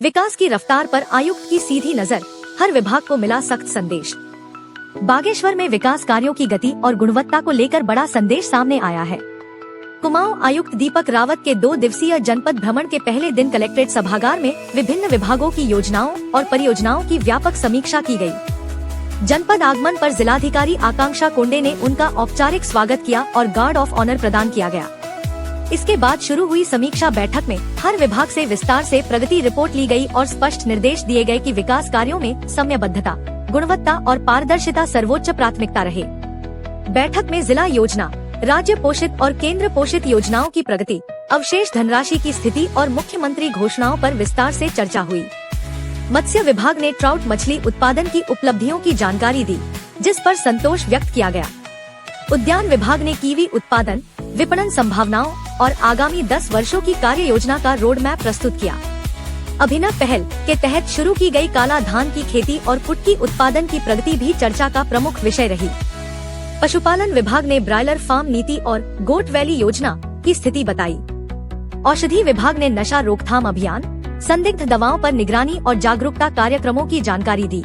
विकास की रफ्तार पर आयुक्त की सीधी नजर, हर विभाग को मिला सख्त संदेश। बागेश्वर में विकास कार्यों की गति और गुणवत्ता को लेकर बड़ा संदेश सामने आया है। कुमाऊं आयुक्त दीपक रावत के 2 दिवसीय जनपद भ्रमण के पहले दिन कलेक्ट्रेट सभागार में विभिन्न विभागों की योजनाओं और परियोजनाओं की व्यापक समीक्षा की गई। जनपद आगमन पर जिलाधिकारी आकांक्षा कोंडे ने उनका औपचारिक स्वागत किया और गार्ड ऑफ ऑनर प्रदान किया गया। इसके बाद शुरू हुई समीक्षा बैठक में हर विभाग से विस्तार से प्रगति रिपोर्ट ली गई और स्पष्ट निर्देश दिए गए कि विकास कार्यों में समयबद्धता, गुणवत्ता और पारदर्शिता सर्वोच्च प्राथमिकता रहे। बैठक में जिला योजना, राज्य पोषित और केंद्र पोषित योजनाओं की प्रगति, अवशेष धनराशि की स्थिति और मुख्यमंत्री घोषणाओं पर विस्तार से चर्चा हुई। मत्स्य विभाग ने ट्राउट मछली उत्पादन की उपलब्धियों की जानकारी दी, जिस पर संतोष व्यक्त किया गया। उद्यान विभाग ने कीवी उत्पादन, विपणन संभावनाओं और आगामी 10 वर्षों की कार्य योजना का रोड मैप प्रस्तुत किया। अभिनव पहल के तहत शुरू की गई काला धान की खेती और पुटकी उत्पादन की प्रगति भी चर्चा का प्रमुख विषय रही। पशुपालन विभाग ने ब्रायलर फार्म नीति और गोट वैली योजना की स्थिति बताई। औषधि विभाग ने नशा रोकथाम अभियान, संदिग्ध दवाओं पर निगरानी और जागरूकता कार्यक्रमों की जानकारी दी।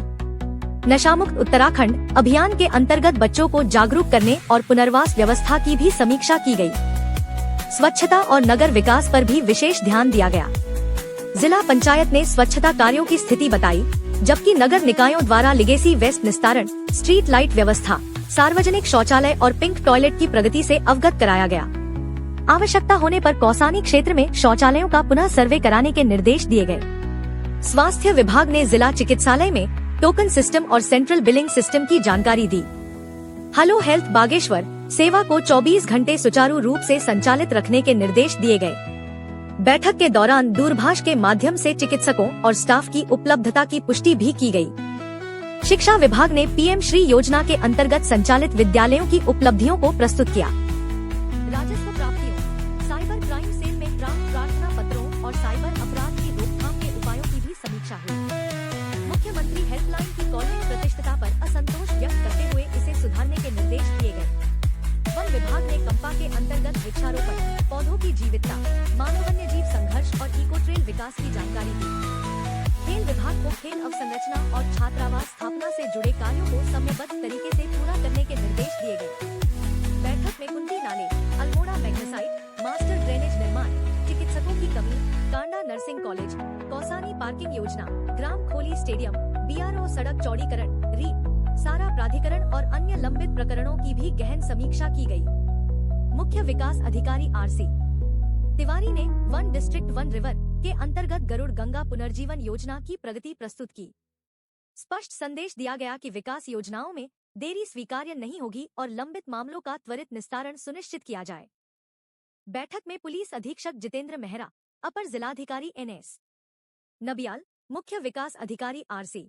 नशामुक्त उत्तराखंड अभियान के अंतर्गत बच्चों को जागरूक करने और पुनर्वास व्यवस्था की भी समीक्षा की गई। स्वच्छता और नगर विकास पर भी विशेष ध्यान दिया गया। जिला पंचायत ने स्वच्छता कार्यों की स्थिति बताई, जबकि नगर निकायों द्वारा लिगेसी वेस्ट निस्तारण, स्ट्रीट लाइट व्यवस्था, सार्वजनिक शौचालय और पिंक टॉयलेट की प्रगति से अवगत कराया गया। आवश्यकता होने पर कौसानी क्षेत्र में शौचालयों का पुनः सर्वे कराने के निर्देश दिए गए। स्वास्थ्य विभाग ने जिला चिकित्सालय में टोकन सिस्टम और सेंट्रल बिलिंग सिस्टम की जानकारी दी। हेलो हेल्थ बागेश्वर सेवा को 24 घंटे सुचारू रूप से संचालित रखने के निर्देश दिए गए। बैठक के दौरान दूरभाष के माध्यम से चिकित्सकों और स्टाफ की उपलब्धता की पुष्टि भी की गई। शिक्षा विभाग ने पीएम श्री योजना के अंतर्गत संचालित विद्यालयों की उपलब्धियों को प्रस्तुत किया। राजस्व प्राप्तियों, साइबर क्राइम सेल में प्राप्त प्रार्थना पत्रों और साइबर अपराध की रोकथाम के उपायों की भी समीक्षा हुई। मुख्यमंत्री हेल्पलाइन की कॉलिंग प्रतिशतता पर असंतोष व्यक्त करते हुए इसे सुधारने के निर्देश दिए गए। वन विभाग ने कंपा के अंतर्गत वृक्षारोपण, पौधों की जीवितता, मानव वन्य जीव संघर्ष और इको ट्रेल विकास की जानकारी दी। खेल विभाग को खेल अवसंरचना और छात्रावास स्थापना से जुड़े कार्यों को समयबद्ध तरीके से पूरा करने के निर्देश दिए गए। बैठक में कुंडी नाले, अल्मोड़ा मैग्नेसाइट, मास्टर ड्रेनेज निर्माण, चिकित्सकों की कमी, Kanda nursing college, Kausani parking योजना, ग्राम खोली स्टेडियम, बीआरओ सड़क चौड़ीकरण, रीप, सारा प्राधिकरण और अन्य लंबित प्रकरणों की भी गहन समीक्षा की गई। मुख्य विकास अधिकारी आरसी तिवारी ने वन डिस्ट्रिक्ट वन रिवर के अंतर्गत गरुड़ गंगा पुनर्जीवन योजना की प्रगति प्रस्तुत की। स्पष्ट संदेश दिया गया कि विकास योजनाओं में देरी स्वीकार्य नहीं होगी और लंबित मामलों का त्वरित निस्तारण सुनिश्चित किया जाए। बैठक में पुलिस अधीक्षक जितेंद्र मेहरा, अपर जिलाधिकारी एनएस नबियाल, मुख्य विकास अधिकारी आरसी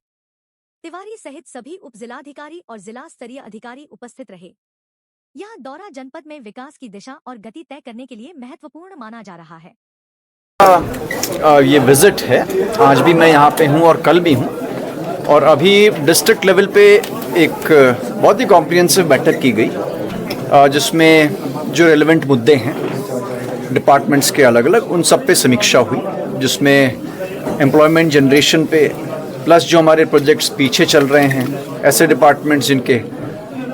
तिवारी सहित सभी उप जिलाधिकारी और जिला स्तरीय अधिकारी उपस्थित रहे। यह दौरा जनपद में विकास की दिशा और गति तय करने के लिए महत्वपूर्ण माना जा रहा है। ये विजिट है, आज भी मैं यहाँ पे हूँ और कल भी हूँ, और अभी डिस्ट्रिक्ट लेवल पे एक बहुत ही कॉम्प्रिहेंसिव बैठक की गई, जिसमें जो रेलेवेंट मुद्दे हैं डिपार्टमेंट्स के अलग अलग, उन सब पे समीक्षा हुई, जिसमें एम्प्लॉयमेंट जनरेशन पे प्लस जो हमारे प्रोजेक्ट्स पीछे चल रहे हैं, ऐसे डिपार्टमेंट्स जिनके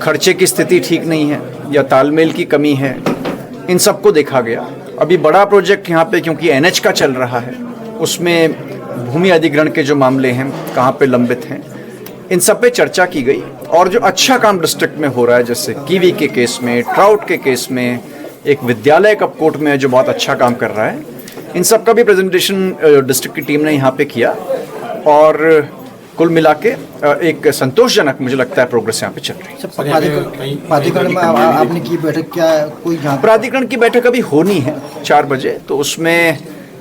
खर्चे की स्थिति ठीक नहीं है या तालमेल की कमी है, इन सबको देखा गया। अभी बड़ा प्रोजेक्ट यहाँ पे क्योंकि एनएच का चल रहा है, उसमें भूमि अधिग्रहण के जो मामले हैं कहाँ पे लंबित हैं, इन सब पे चर्चा की गई। और जो अच्छा काम डिस्ट्रिक्ट में हो रहा है, जैसे कीवी के केस में, ट्राउट के केस में, एक विद्यालय कपकोट में जो बहुत अच्छा काम कर रहा है, इन सब का भी प्रेजेंटेशन डिस्ट्रिक्ट की टीम ने यहाँ पे किया। और कुल मिला के एक संतोषजनक मुझे लगता है प्रोग्रेस यहाँ पे चल रही है। प्राधिकरण में आपने की बैठक, क्या कोई प्राधिकरण की बैठक अभी होनी है 4 बजे, तो उसमें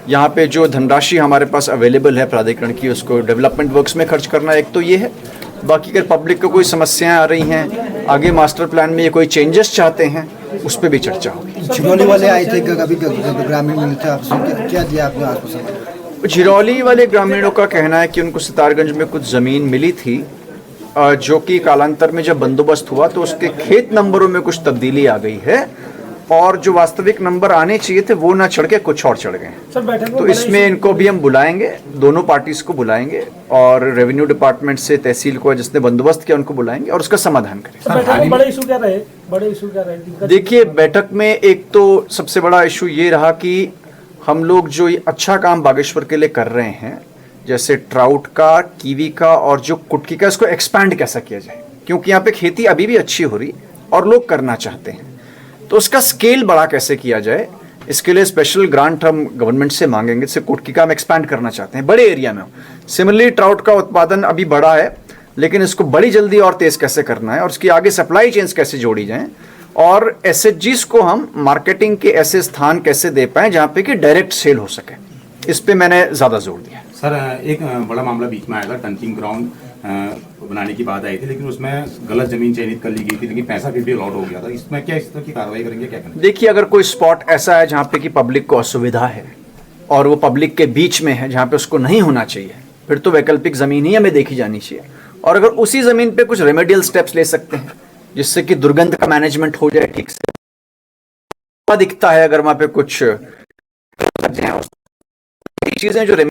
यहाँ पे जो धनराशि हमारे पास अवेलेबल है प्राधिकरण की, उसको डेवलपमेंट वर्क्स में खर्च करना, एक तो ये है। बाकी अगर पब्लिक को कोई समस्याएं आ रही हैं, आगे मास्टर प्लान में ये कोई चेंजेस चाहते हैं, उस पर भी चर्चा होगी। झिरौली वाले आए थे, कभी ग्रामीण मिले थे, आपसे क्या दिया आपने आपको? झिरौली वाले ग्रामीणों का कहना है कि उनको सितारगंज में कुछ ज़मीन मिली थी, जो कि कालांतर में जब बंदोबस्त हुआ तो उसके खेत नंबरों में कुछ तब्दीली आ गई है और जो वास्तविक नंबर आने चाहिए थे वो ना चढ़ के कुछ और चढ़ गए। सर बैठक में तो बड़े इसमें इनको भी हम बुलाएंगे, दोनों पार्टीज को बुलाएंगे और रेवेन्यू डिपार्टमेंट से तहसील को जिसने बंदोबस्त किया उनको बुलाएंगे और उसका समाधान करेंगे। सर बैठक में बड़े इशू क्या रहे, बड़े इशू क्या रहे दिक्कत? देखिए, बैठक में एक तो सबसे बड़ा इशू ये रहा कि हम लोग जो ये अच्छा काम बागेश्वर के लिए कर रहे हैं, जैसे ट्राउट का, कीवी का और जो कुटकी का, इसको एक्सपैंड कैसा किया जाए, क्योंकि यहाँ पे खेती अभी भी अच्छी हो रही और लोग करना चाहते हैं, तो उसका स्केल बड़ा कैसे किया जाए, इसके लिए स्पेशल ग्रांट हम गवर्नमेंट से मांगेंगे। जैसे कुटकी का हम एक्सपैंड करना चाहते हैं बड़े एरिया में। सिमिलरली ट्राउट का उत्पादन अभी बड़ा है, लेकिन इसको बड़ी जल्दी और तेज कैसे करना है और उसकी आगे सप्लाई चेन्स कैसे जोड़ी जाएं, और एसएचजीज को हम मार्केटिंग के ऐसे स्थान कैसे दे पाएं जहां पे कि डायरेक्ट सेल हो सके, इस पे मैंने ज़्यादा जोर दिया। सर, एक बड़ा मामला बीच में आया था, डंपिंग ग्राउंड बनाने की बात आई थी, लेकिन उसमें गलत जमीन चयनित कर ली गई थी, लेकिन पैसा फिर भी अलॉट हो गया था। इसमें क्या इस तरह की कार्रवाई करेंगे, क्या करेंगे? देखिए, अगर कोई स्पॉट ऐसा है जहाँ पे कि पब्लिक को असुविधा है और वो पब्लिक के बीच में है जहाँ पे उसको नहीं होना चाहिए, फिर तो वैकल्पिक ज़मीन ही हमें देखी जानी चाहिए। और अगर उसी ज़मीन पे कुछ रेमेडियल स्टेप्स ले सकते हैं जिससे कि दुर्गंध का मैनेजमेंट हो जाए ठीक से, दिखता है अगर वहाँ पे कुछ चीज़ें जो